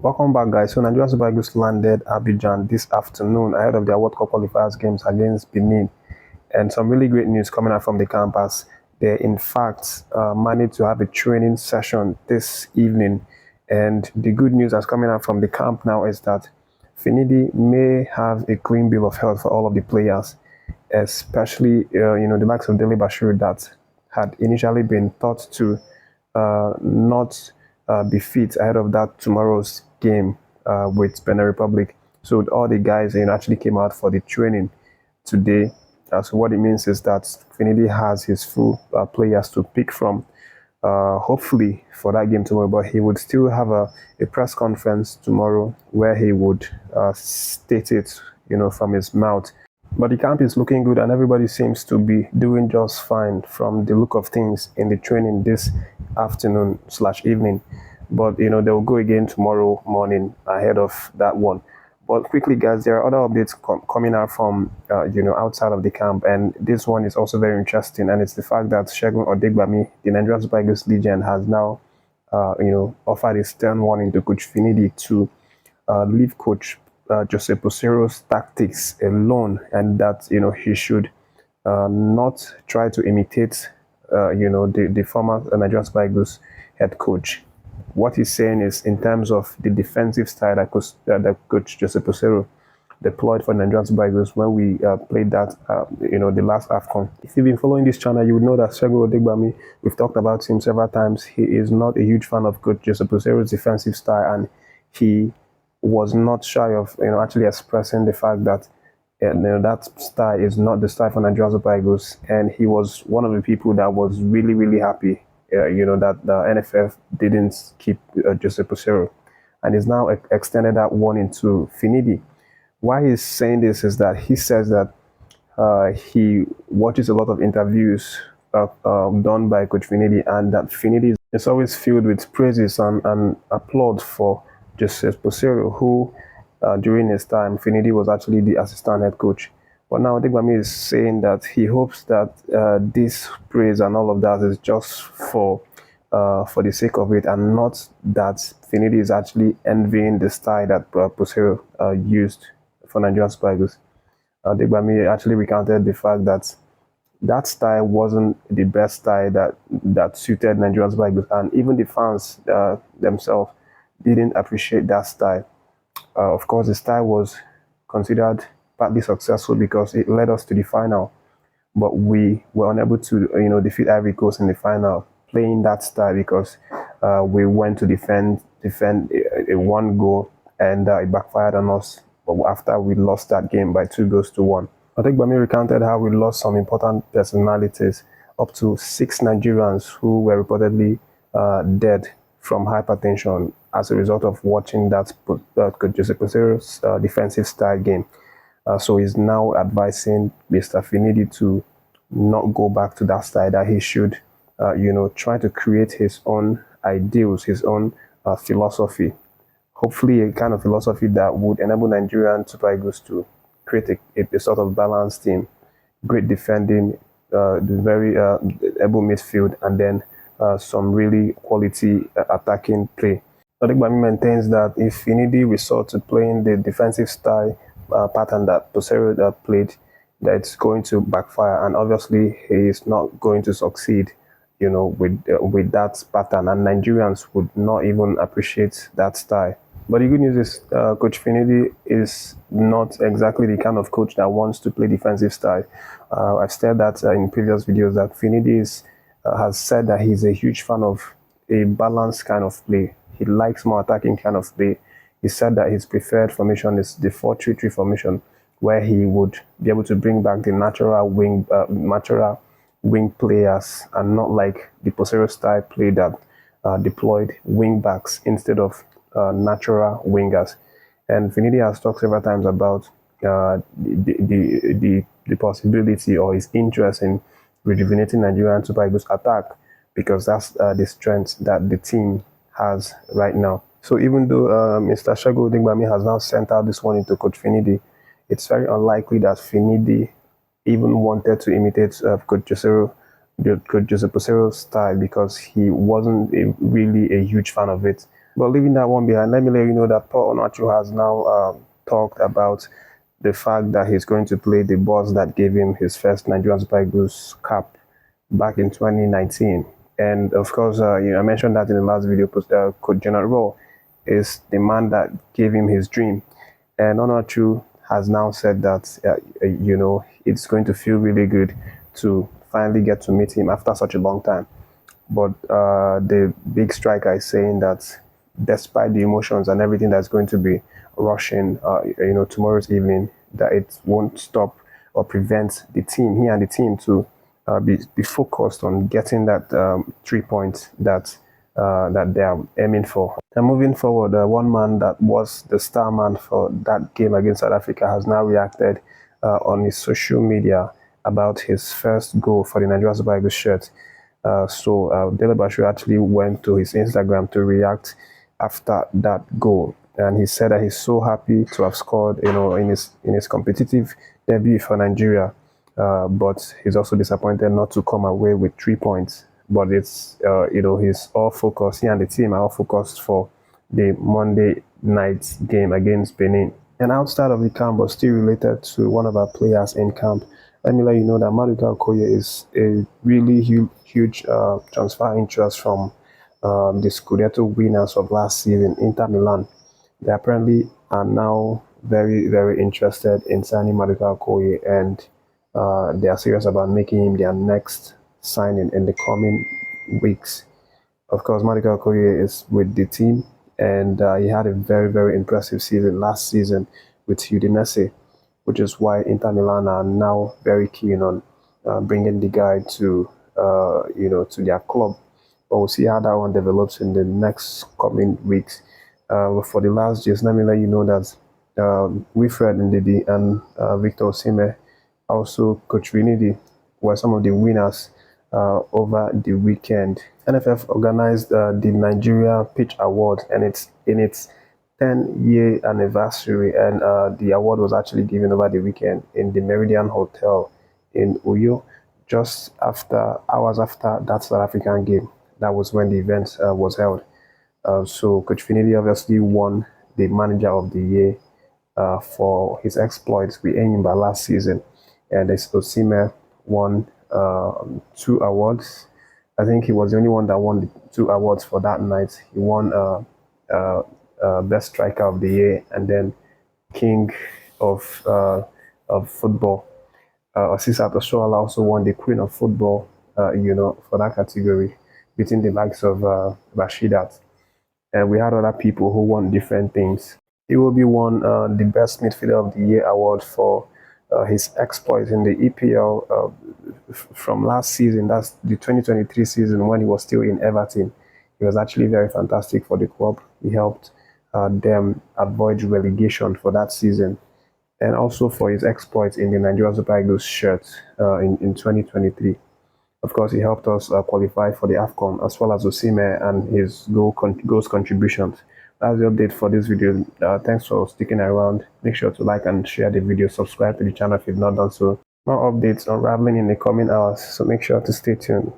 Welcome back, guys. So Nigeria Super Eagles landed Abidjan this afternoon ahead of their World Cup qualifiers games against Benin, and some really great news coming out from the campus. They, in fact, managed to have a training session this evening, and the good news that's coming out from the camp now is that Finidi may have a clean bill of health for all of the players, especially the likes of Dele-Bashiru that had initially been thought to not be fit ahead of that tomorrow's game with Benin Republic. So all the guys actually came out for the training today. So what it means is that Finidi has his full players to pick from, hopefully for that game tomorrow. But he would still have a press conference tomorrow where he would state it, from his mouth. But the camp is looking good and everybody seems to be doing just fine from the look of things in the training this afternoon/evening. But they will go again tomorrow morning ahead of that one. But quickly, guys, there are other updates coming out from outside of the camp, and this one is also very interesting, and it's the fact that Odegbami, the Nigerian Super Eagles legend, has now offered a stern warning to Coach Finidi to leave Coach Jose Peseiro's tactics alone, and that he should not try to imitate the former Nigerian Super Eagles head coach. What he's saying is, in terms of the defensive style that Coach Jose Peseiro deployed for Nigerian Super Eagles when we played that, the last AFCON. If you've been following this channel, you would know that Odegbami, we've talked about him several times. He is not a huge fan of Coach Jose Peseiro's defensive style, and he was not shy of actually expressing the fact that that style is not the style for Nigerian Super Eagles, and he was one of the people that was really happy that the NFF didn't keep Jose Peseiro, and is now extended that warning to Finidi. Why he's saying this is that he says that he watches a lot of interviews done by Coach Finidi, and that Finidi is always filled with praises and applause for Jose Peseiro, who during his time, Finidi was actually the assistant head coach. But now Odegbami is saying that he hopes that this praise and all of that is just for the sake of it, and not that Finidi is actually envying the style that Peseiro used for Nigerian Super Eagles. Odegbami actually recounted the fact that that style wasn't the best style that suited Nigerian Super Eagles, and even the fans themselves didn't appreciate that style. Of course, the style was considered partly successful because it led us to the final, but we were unable to defeat Ivory Coast in the final playing that style because we went to defend a one goal, and it backfired on us after we lost that game by 2-1. I think Bami recounted how we lost some important personalities, up to 6 Nigerians who were reportedly dead from hypertension as a result of watching that Jose Peseiro's defensive style game. So he's now advising Mr. Finidi to not go back to that style, that he should, try to create his own ideals, his own philosophy. Hopefully a kind of philosophy that would enable Nigerian Super Eagles to create a sort of balanced team, great defending, very able midfield, and then some really quality attacking play. Odegbami maintains that if Finidi resort to playing the defensive style pattern that Peseiro played, that it's going to backfire, and obviously he is not going to succeed with that pattern, and Nigerians would not even appreciate that style. But the good news is Coach Finidi is not exactly the kind of coach that wants to play defensive style. I've said that in previous videos, that Finidi has said that he's a huge fan of a balanced kind of play. He likes more attacking kind of play. He said that his preferred formation is the 4-3-3 formation, where he would be able to bring back the natural wing players, and not like the Peseiro style play that deployed wing backs instead of natural wingers. And Finidi has talked several times about the possibility, or his interest in rejuvenating Nigerian Super Eagles attack, because that's the strength that the team has right now. So even though Mr. Odegbami has now sent out this warning to Coach Finidi, it's very unlikely that Finidi even wanted to imitate Coach Jose Peseiro's style, because he wasn't really a huge fan of it. But leaving that one behind, let me let you know that Paul Onacho has now talked about the fact that he's going to play the boss that gave him his first Nigerian Super Eagles cap back in 2019. And of course, I mentioned that in the last video, Coach Gernot Rohr is the man that gave him his dream. And Onacho has now said that, it's going to feel really good to finally get to meet him after such a long time. But the big striker is saying that despite the emotions and everything that's going to be rushing, tomorrow's evening, that it won't stop or prevent he and the team to be focused on getting that 3 points that they are aiming for. And moving forward, one man that was the star man for that game against South Africa has now reacted on his social media about his first goal for the Nigerian Super Eagles shirt. Dele-Bashiru actually went to his Instagram to react after that goal, and he said that he's so happy to have scored, in his competitive debut for Nigeria, but he's also disappointed not to come away with 3 points. But it's he's all focused. He and the team are all focused for the Monday night game against Benin. And outside of the camp, but still related to one of our players in camp, let me let you know that Maduka Okoye is a really huge transfer interest from the Scudetto winners of last season, Inter Milan. They apparently are now very, very interested in signing Maduka Okoye, and they are serious about making him their next signing in the coming weeks. Of course, Maduka Okoye is with the team, and he had a very, very impressive season last season with Udinese, which is why Inter Milan are now very keen on bringing the guy to to their club. But we'll see how that one develops in the next coming weeks. For the last just let me let you know that Wilfred Ndidi and Victor Osimhen, also Coach Finidi, were some of the winners over the weekend. NFF organized the Nigeria Pitch Awards, and it's in its 10-year anniversary, and the award was actually given over the weekend in the Meridian Hotel in Uyo, just hours after that South African game. That was when the event was held. So Coach Finidi obviously won the Manager of the Year for his exploits with Enyimba last season, and Osimhen won 2 awards. I think he was the only one that won the 2 awards for that night. He won Best Striker of the Year and then King of Football. Asisat Oshoala also won the Queen of Football, for that category, beating the likes of Rashidat. And we had other people who won different things. He will be won the Best Midfielder of the Year award for his exploits in the EPL from last season. That's the 2023 season when he was still in Everton. He was actually very fantastic for the club. He helped them avoid relegation for that season, and also for his exploits in the Nigerian Super Eagles shirt in 2023. Of course, he helped us qualify for the AFCON, as well as Osimhen and his goals contributions. That's the update for this video. Thanks for sticking around. Make sure to like and share the video. Subscribe to the channel if you've not done so. More updates unraveling in the coming hours, so make sure to stay tuned.